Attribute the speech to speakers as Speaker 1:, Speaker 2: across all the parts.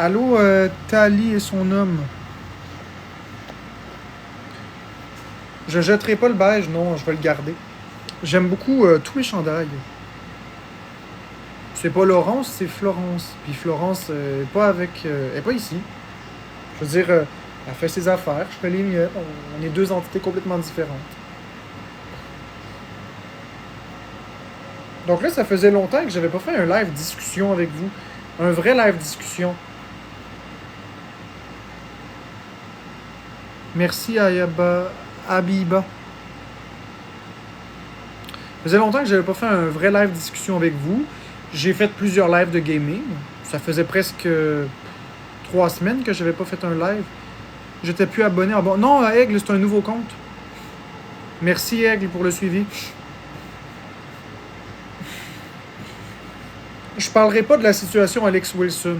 Speaker 1: Allô, Tali et son homme. Je jetterai pas le beige, non, je vais le garder. J'aime beaucoup tous les chandails. C'est pas Laurence, c'est Florence. Puis Florence, elle est pas ici. Je veux dire, elle fait ses affaires, je fais les miennes. On est deux entités complètement différentes. Donc là, ça faisait longtemps que j'avais pas fait un live discussion avec vous. Un vrai live discussion. Merci Abiba. Ça faisait longtemps que j'avais pas fait un vrai live discussion avec vous. J'ai fait plusieurs lives de gaming. Ça faisait presque 3 semaines que j'avais pas fait un live. J'étais plus abonné. Non, Aigle, c'est un nouveau compte. Merci Aigle pour le suivi. Je parlerai pas de la situation Alex Wilson.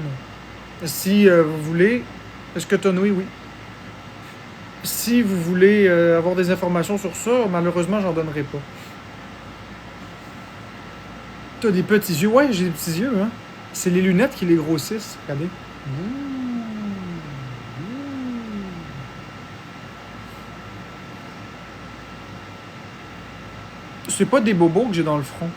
Speaker 1: Si vous voulez... Est-ce que Tonoui, oui. Si vous voulez avoir des informations sur ça, malheureusement, j'en donnerai pas. T'as des petits yeux. Ouais, j'ai des petits yeux, hein. C'est les lunettes qui les grossissent. Regardez. C'est pas des bobos que j'ai dans le front.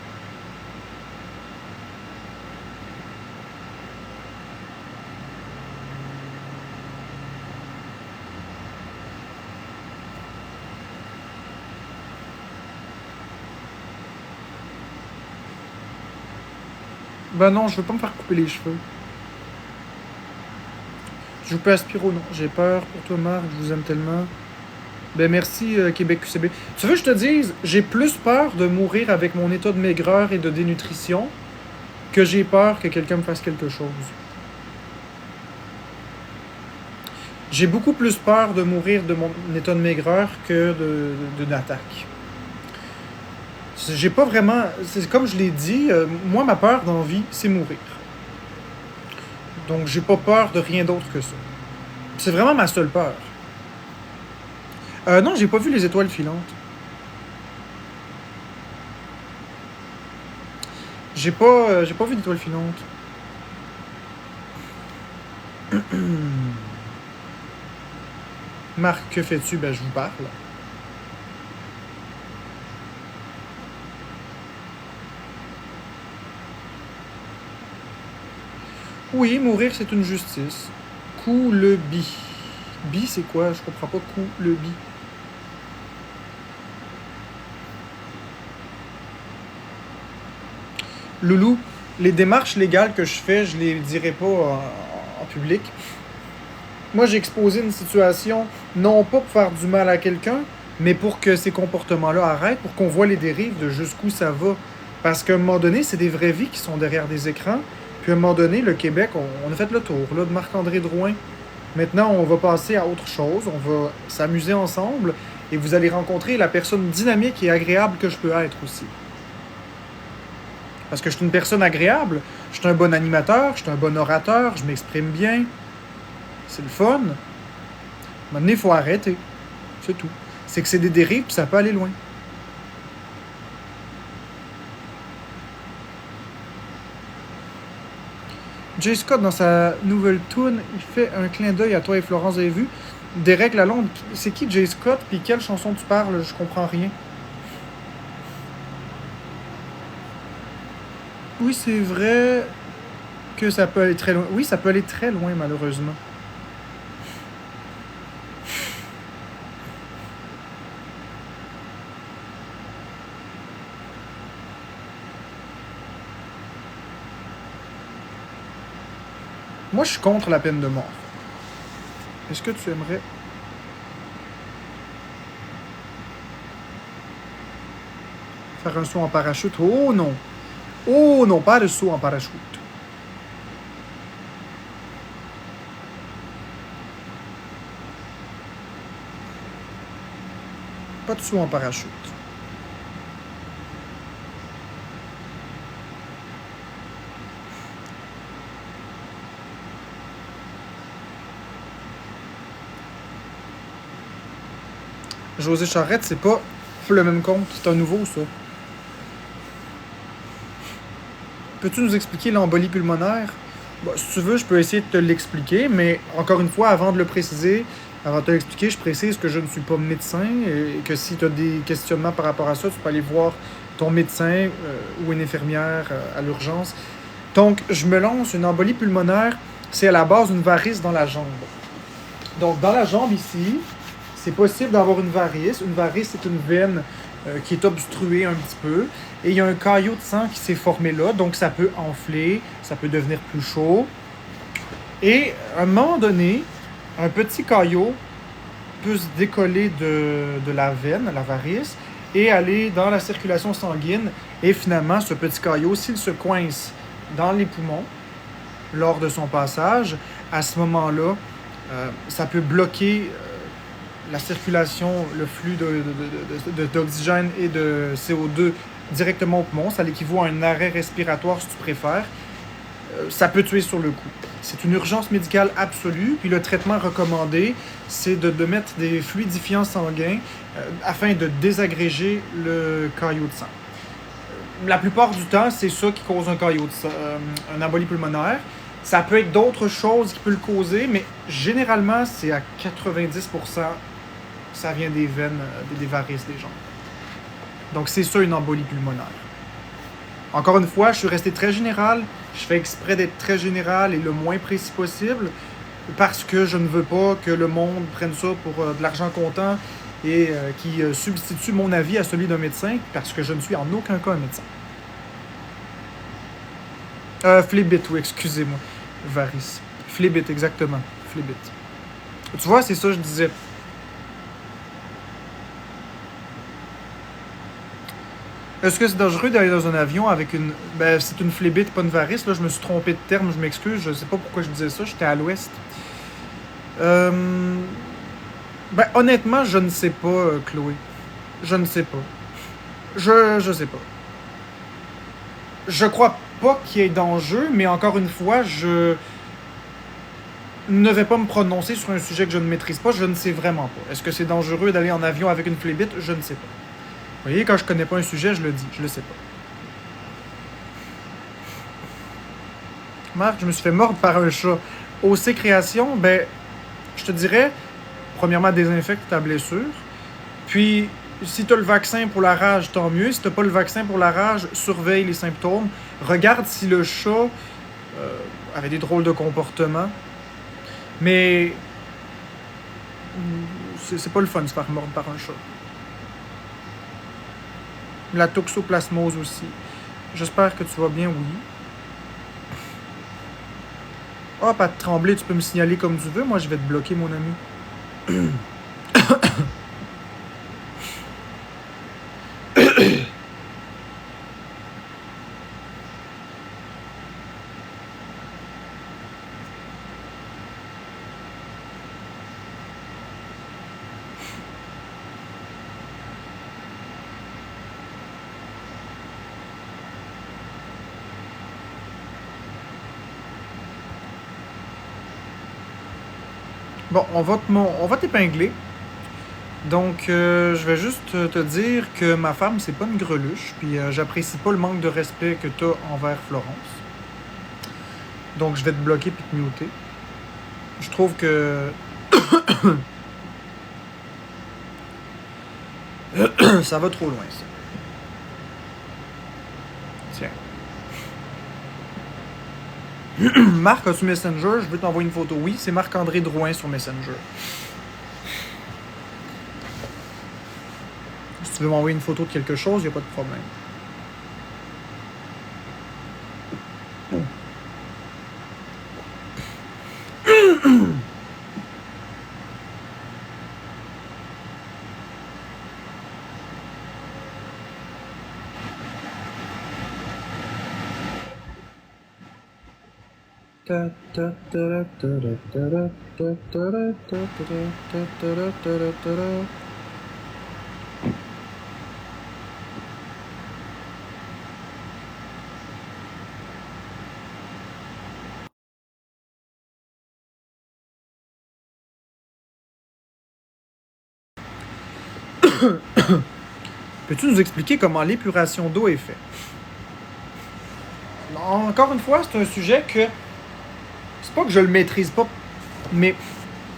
Speaker 1: Ben non, je veux pas me faire couper les cheveux. Je joue pas à Spyro, non. J'ai peur pour toi, Marc. Je vous aime tellement. Ben merci, Québec QCB. Tu veux que je te dise, j'ai plus peur de mourir avec mon état de maigreur et de dénutrition que j'ai peur que quelqu'un me fasse quelque chose. J'ai beaucoup plus peur de mourir de mon état de maigreur que d'une attaque. J'ai pas vraiment... C'est comme je l'ai dit, moi, ma peur dans la vie, c'est mourir. Donc, j'ai pas peur de rien d'autre que ça. C'est vraiment ma seule peur. Non, j'ai pas vu les étoiles filantes. J'ai pas vu d'étoiles filantes. Marc, que fais-tu? Ben, je vous parle. Oui, mourir, c'est une justice. Coup le bi. Bi, c'est quoi? Je comprends pas. Coup le bi. Loulou, les démarches légales que je fais, je les dirai pas en public. Moi, j'ai exposé une situation, non pas pour faire du mal à quelqu'un, mais pour que ces comportements-là arrêtent, pour qu'on voit les dérives de jusqu'où ça va. Parce qu'à un moment donné, c'est des vraies vies qui sont derrière des écrans. Puis à un moment donné, le Québec, on a fait le tour là, de Marc-André Drouin. Maintenant, on va passer à autre chose. On va s'amuser ensemble. Et vous allez rencontrer la personne dynamique et agréable que je peux être aussi. Parce que je suis une personne agréable. Je suis un bon animateur, je suis un bon orateur, je m'exprime bien. C'est le fun. Maintenant, il faut arrêter. C'est tout. C'est que c'est des dérives, puis ça peut aller loin. Jay Scott, dans sa nouvelle tune, il fait un clin d'œil à toi et Florence, vous avez vu. Derek Lalonde, c'est qui Jay Scott, puis quelle chanson tu parles? Je comprends rien. Oui, c'est vrai que ça peut aller très loin. Oui, ça peut aller très loin, malheureusement. Moi, je suis contre la peine de mort. Est-ce que tu aimerais... faire un saut en parachute? Oh non! Oh non, pas de saut en parachute. Pas de saut en parachute. José Charrette, c'est pas le même compte. C'est un nouveau, ça. Peux-tu nous expliquer l'embolie pulmonaire? Bon, si tu veux, je peux essayer de te l'expliquer, mais encore une fois, avant de le préciser, avant de te l'expliquer, je précise que je ne suis pas médecin et que si tu as des questionnements par rapport à ça, tu peux aller voir ton médecin ou une infirmière à l'urgence. Donc, je me lance une embolie pulmonaire, c'est à la base une varice dans la jambe. Donc, dans la jambe ici, c'est possible d'avoir une varice. Une varice, c'est une veine qui est obstruée un petit peu. Et il y a un caillot de sang qui s'est formé là. Donc, ça peut enfler, ça peut devenir plus chaud. Et à un moment donné, un petit caillot peut se décoller de la veine, la varice, et aller dans la circulation sanguine. Et finalement, ce petit caillot, s'il se coince dans les poumons lors de son passage, à ce moment-là, ça peut bloquer la circulation, le flux d'oxygène et de CO2 directement au poumon. Ça l'équivaut à un arrêt respiratoire, si tu préfères. Ça peut tuer sur le coup. C'est une urgence médicale absolue. Puis le traitement recommandé, c'est de mettre des fluidifiants sanguins afin de désagréger le caillot de sang. La plupart du temps, c'est ça qui cause un caillot de sang, un embolie pulmonaire. Ça peut être d'autres choses qui peuvent le causer, mais généralement, c'est à 90%, ça vient des veines, des varices des jambes. Donc, c'est ça une embolie pulmonaire. Encore une fois, je suis resté très général. Je fais exprès d'être très général et le moins précis possible parce que je ne veux pas que le monde prenne ça pour de l'argent comptant et qui substitue mon avis à celui d'un médecin parce que je ne suis en aucun cas un médecin. Phlébite, oui, excusez-moi. Varice. Phlébite, exactement. Phlébite. Tu vois, c'est ça que je disais. Est-ce que c'est dangereux d'aller dans un avion avec une... Ben, c'est une phlébite, pas une varice. Là, je me suis trompé de terme, je m'excuse. Je sais pas pourquoi je disais ça. J'étais à l'ouest. Ben, honnêtement, je ne sais pas, Chloé. Je ne sais pas. Je sais pas. Je crois pas qu'il y ait d'enjeu, mais encore une fois, je ne vais pas me prononcer sur un sujet que je ne maîtrise pas. Je ne sais vraiment pas. Est-ce que c'est dangereux d'aller en avion avec une phlébite? Je ne sais pas. Vous voyez, quand je connais pas un sujet, je le dis. Je le sais pas. Marc, je me suis fait mordre par un chat. OC Création, ben, je te dirais, premièrement, désinfecte ta blessure. Puis, si tu as le vaccin pour la rage, tant mieux. Si tu n'as pas le vaccin pour la rage, surveille les symptômes. Regarde si le chat avait des drôles de comportements. Mais c'est pas le fun de se faire mordre par un chat. La toxoplasmose aussi. J'espère que tu vas bien, oui. Ah, Pat Tremblay, tu peux me signaler comme tu veux. Moi, je vais te bloquer, mon ami. Bon, on va t'épingler. Donc, je vais juste te dire que ma femme, c'est pas une greluche, puis j'apprécie pas le manque de respect que tu as envers Florence. Donc, je vais te bloquer puis te muter. Je trouve que ça va trop loin, ça. Tiens. Marc, as-tu Messenger? Je veux t'envoyer une photo. Oui, c'est Marc-André Drouin sur Messenger. Si tu veux m'envoyer une photo de quelque chose, il n'y a pas de problème. Peux-tu nous expliquer comment l'épuration d'eau est faite? Encore une fois, c'est un sujet que C'est pas que je le maîtrise pas, mais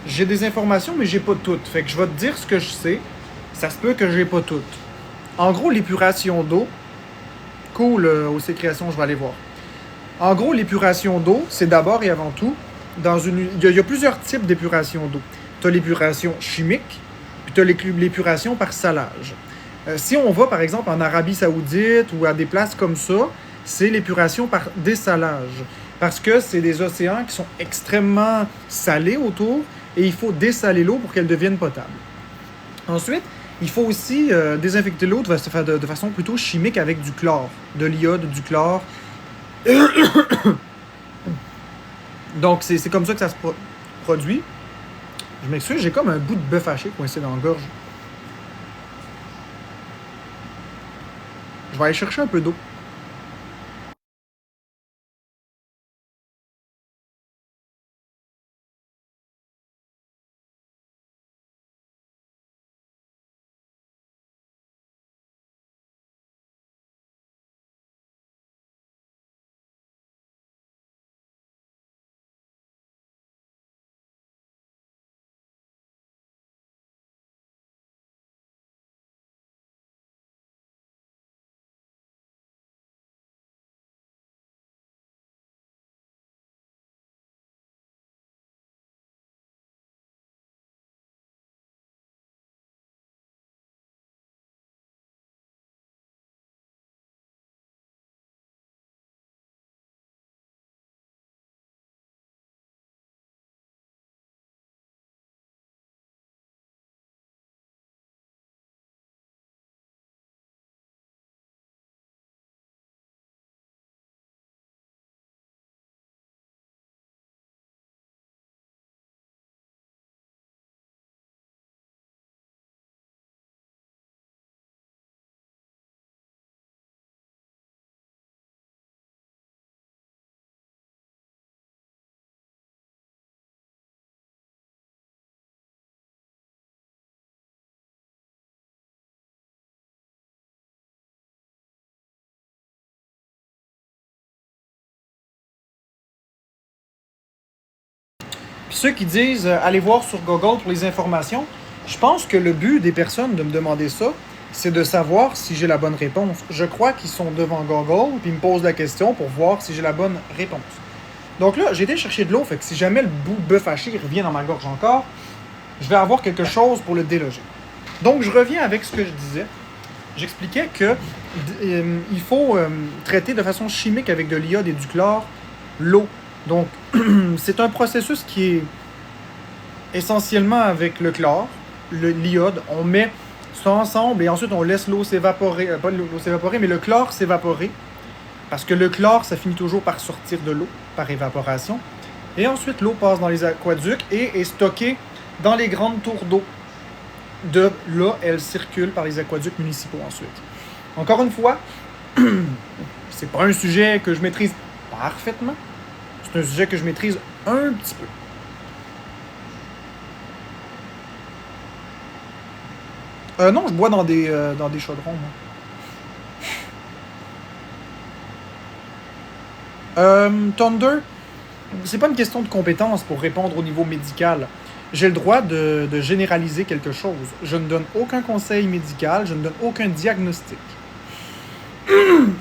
Speaker 1: j'ai des informations, mais j'ai pas toutes. Fait que je vais te dire ce que je sais. Ça se peut que j'ai pas toutes. En gros, l'épuration d'eau, cool, au Création, je vais aller voir. En gros, l'épuration d'eau, c'est d'abord et avant tout, il y a plusieurs types d'épuration d'eau. Tu as l'épuration chimique, puis tu as l'épuration par salage. Si on va, par exemple, en Arabie Saoudite ou à des places comme ça, c'est l'épuration par dessalage. Parce que c'est des océans qui sont extrêmement salés autour et il faut dessaler l'eau pour qu'elle devienne potable. Ensuite, il faut aussi désinfecter l'eau de façon plutôt chimique avec du chlore, de l'iode, du chlore. Donc, c'est comme ça que ça se produit. Je m'excuse, j'ai comme un bout de bœuf haché coincé dans la gorge. Je vais aller chercher un peu d'eau. Puis ceux qui disent allez voir sur Google pour les informations, je pense que le but des personnes de me demander ça, c'est de savoir si j'ai la bonne réponse. Je crois qu'ils sont devant Google puis ils me posent la question pour voir si j'ai la bonne réponse. Donc là, j'ai été chercher de l'eau, fait que si jamais le bout de bœuf haché revient dans ma gorge encore, je vais avoir quelque chose pour le déloger. Donc je reviens avec ce que je disais. J'expliquais que il faut traiter de façon chimique avec de l'iode et du chlore l'eau. Donc c'est un processus qui est essentiellement avec le chlore, l'iode. On met ça ensemble et ensuite on laisse l'eau s'évaporer. Pas l'eau s'évaporer, mais le chlore s'évaporer. Parce que le chlore, ça finit toujours par sortir de l'eau, par évaporation. Et ensuite, l'eau passe dans les aqueducs et est stockée dans les grandes tours d'eau. De là, elle circule par les aqueducs municipaux ensuite. Encore une fois, c'est pas un sujet que je maîtrise parfaitement. C'est un sujet que je maîtrise un petit peu. Non, je bois dans des chaudrons, moi. Thunder, c'est pas une question de compétence pour répondre au niveau médical. J'ai le droit de généraliser quelque chose. Je ne donne aucun conseil médical, je ne donne aucun diagnostic.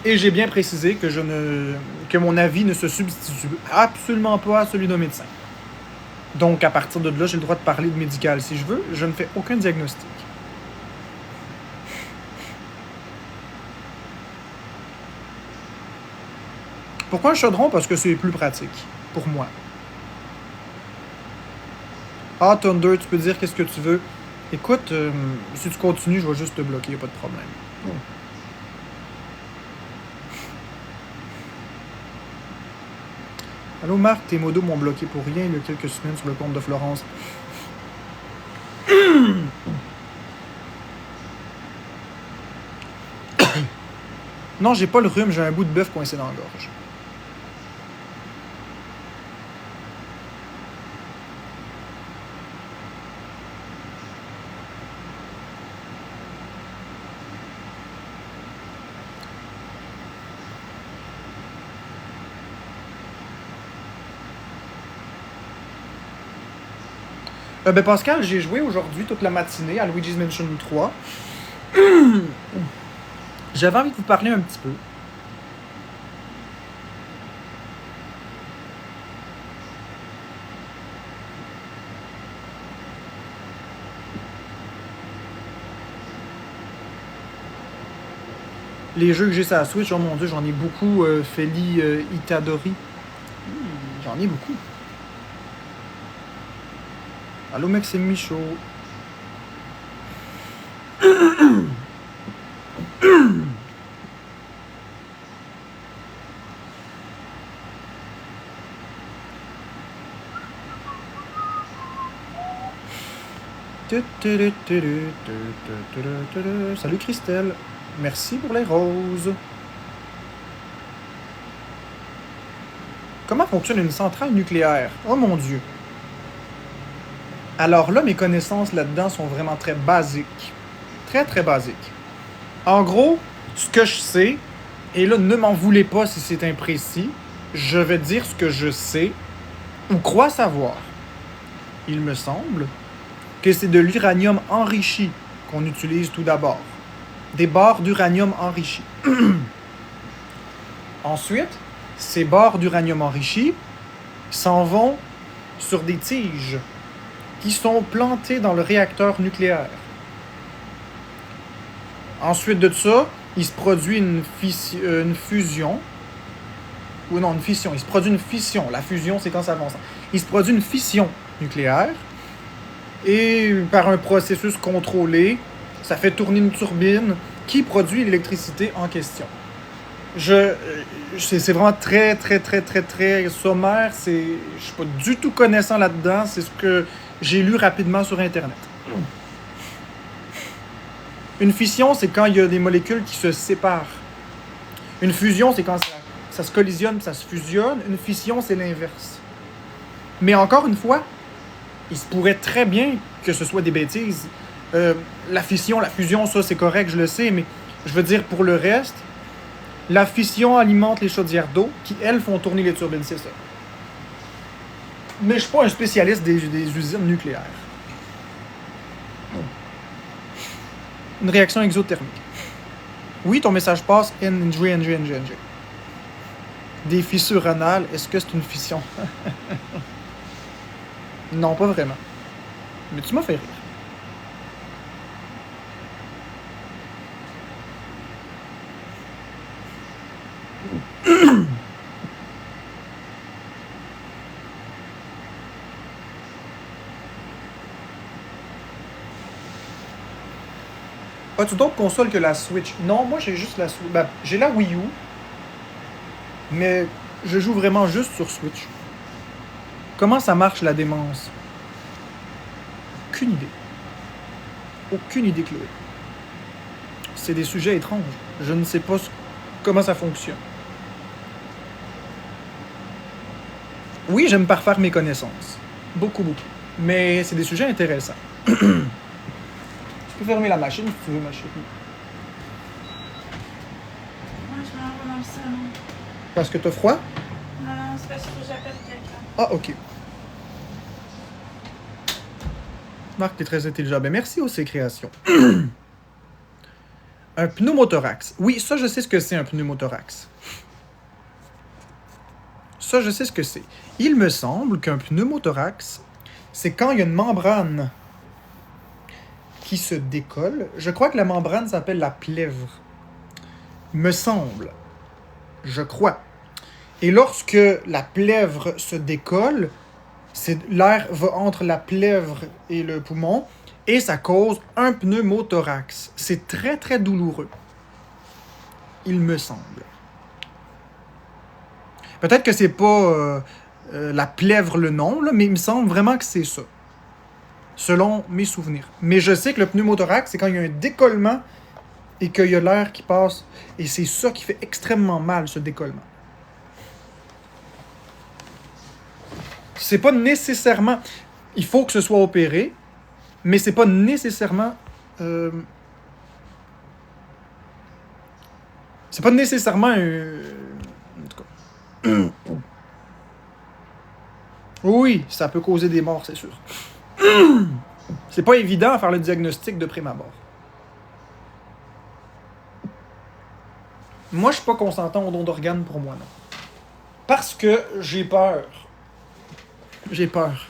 Speaker 1: Et j'ai bien précisé que mon avis ne se substitue absolument pas à celui d'un médecin. Donc, à partir de là, j'ai le droit de parler de médical si je veux. Je ne fais aucun diagnostic. Pourquoi un chaudron? Parce que c'est plus pratique, pour moi. Ah, Thunder, tu peux dire qu'est-ce que tu veux. Écoute, si tu continues, je vais juste te bloquer, y a pas de problème. Oh. Allô Marc, tes modos m'ont bloqué pour rien il y a quelques semaines sur le compte de Florence. Non, j'ai pas le rhume, j'ai un bout de bœuf coincé dans la gorge. Ben Pascal, j'ai joué aujourd'hui toute la matinée à Luigi's Mansion 3. J'avais envie de vous parler un petit peu. Les jeux que j'ai sur la Switch, oh mon dieu, j'en ai beaucoup. Feli Itadori. J'en ai beaucoup. Allô, Maxime Michaud. Salut Christelle. Merci pour les roses. Comment fonctionne une centrale nucléaire? Oh mon Dieu. Alors là, mes connaissances là-dedans sont vraiment très basiques. Très, très basiques. En gros, ce que je sais, et là, ne m'en voulez pas si c'est imprécis, je vais dire ce que je sais ou crois savoir. Il me semble que c'est de l'uranium enrichi qu'on utilise tout d'abord. Des barres d'uranium enrichi. Ensuite, ces barres d'uranium enrichi s'en vont sur des tiges qui sont plantées dans le réacteur nucléaire. Ensuite de ça, il se produit une fusion. Ou non, une fission. Il se produit une fission. La fusion, c'est quand ça avance. Il se produit une fission nucléaire. Et par un processus contrôlé, ça fait tourner une turbine qui produit l'électricité en question. C'est vraiment très, très, très, très, très sommaire. Je suis pas du tout connaissant là-dedans. C'est ce que j'ai lu rapidement sur Internet. Une fission, c'est quand il y a des molécules qui se séparent. Une fusion, c'est quand ça se collisionne, ça se fusionne. Une fission, c'est l'inverse. Mais encore une fois, il se pourrait très bien que ce soit des bêtises. La fission, la fusion, ça c'est correct, je le sais, mais je veux dire pour le reste, la fission alimente les chaudières d'eau qui, elles, font tourner les turbines, c'est ça. Mais je suis pas un spécialiste des usines nucléaires. Une réaction exothermique. Oui, ton message passe. NG. Des fissures anales, est-ce que c'est une fission? Non, pas vraiment. Mais tu m'as fait rire. As-tu d'autres consoles que la Switch? Non, moi j'ai juste la Switch. Ben, j'ai la Wii U, mais je joue vraiment juste sur Switch. Comment ça marche la démence? Aucune idée. Aucune idée, Chloé. C'est des sujets étranges. Je ne sais pas comment ça fonctionne. Oui, j'aime parfaire mes connaissances. Beaucoup, beaucoup. Mais c'est des sujets intéressants. Tu peux fermer la machine si tu veux, ma chérie.
Speaker 2: Moi, je m'en vais dans le salon.
Speaker 1: Parce que t'as froid?
Speaker 2: Non, c'est parce que j'appelle quelqu'un.
Speaker 1: Ah, ok. Marc, t'es très intelligent. Ben, merci OC Création. Un pneumothorax. Oui, ça, je sais ce que c'est un pneumothorax. Ça, je sais ce que c'est. Il me semble qu'un pneumothorax, c'est quand il y a une membrane qui se décolle. Je crois que la membrane s'appelle la plèvre. Me semble. Je crois. Et lorsque la plèvre se décolle, l'air va entre la plèvre et le poumon et ça cause un pneumothorax. C'est très, très douloureux. Il me semble. Peut-être que c'est pas la plèvre le nom, là, mais il me semble vraiment que c'est ça. Selon mes souvenirs. Mais je sais que le pneumothorax, c'est quand il y a un décollement et qu'il y a l'air qui passe. Et c'est ça qui fait extrêmement mal, ce décollement. C'est pas nécessairement... Il faut que ce soit opéré, mais c'est pas nécessairement... C'est pas nécessairement en tout cas. Oui, ça peut causer des morts, c'est sûr. C'est pas évident à faire le diagnostic de prime abord. Moi, je suis pas consentant au don d'organes pour moi, non. Parce que j'ai peur. J'ai peur.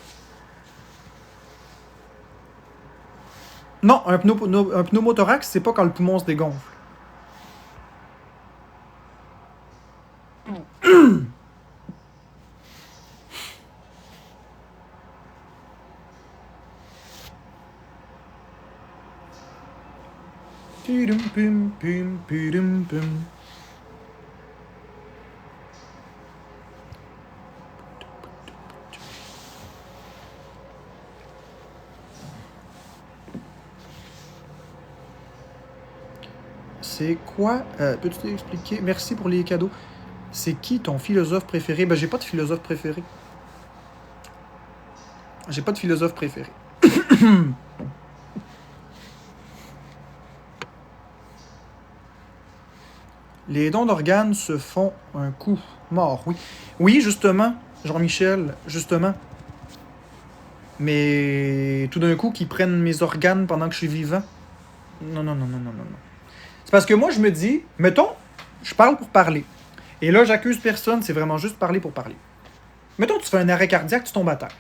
Speaker 1: Non, un pneumothorax, c'est pas quand le poumon se dégonfle. C'est quoi? Peux-tu t'expliquer? Merci pour les cadeaux. C'est qui ton philosophe préféré? Ben, j'ai pas de philosophe préféré. J'ai pas de philosophe préféré. Les dons d'organes se font un coup. Mort, oui. Oui, justement, Jean-Michel, justement. Mais tout d'un coup, qu'ils prennent mes organes pendant que je suis vivant. Non, non, non, non, non, non, non. C'est parce que moi, je me dis, mettons, je parle pour parler. Et là, j'accuse personne, c'est vraiment juste parler pour parler. Mettons, tu fais un arrêt cardiaque, tu tombes à terre.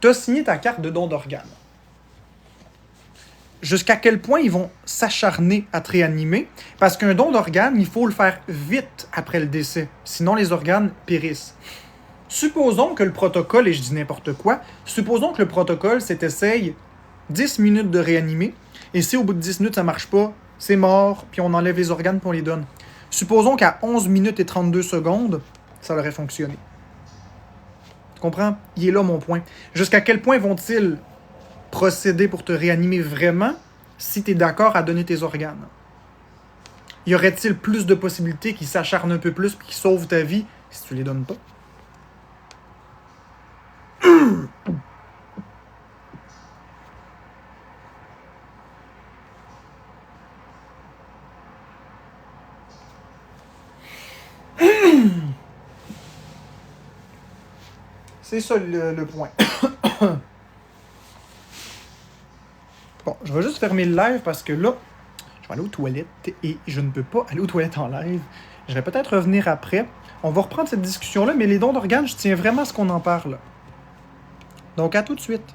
Speaker 1: Tu as signé ta carte de don d'organes. Jusqu'à quel point ils vont s'acharner à te réanimer? Parce qu'un don d'organes, il faut le faire vite après le décès. Sinon, les organes périssent. Supposons que le protocole, et je dis n'importe quoi, supposons que le protocole, c'est essaye 10 minutes de réanimer, et si au bout de 10 minutes, ça marche pas, c'est mort, puis on enlève les organes puis on les donne. Supposons qu'à 11 minutes et 32 secondes, ça aurait fonctionné. Tu comprends? Il est là mon point. Jusqu'à quel point vont-ils procéder pour te réanimer vraiment si tu es d'accord à donner tes organes? Y aurait-il plus de possibilités qu'ils s'acharnent un peu plus et qu'ils sauvent ta vie si tu les donnes pas? C'est ça le point. Bon, je vais juste fermer le live parce que là, je vais aller aux toilettes et je ne peux pas aller aux toilettes en live. Je vais peut-être revenir après. On va reprendre cette discussion-là, mais les dons d'organes, je tiens vraiment à ce qu'on en parle. Donc, à tout de suite.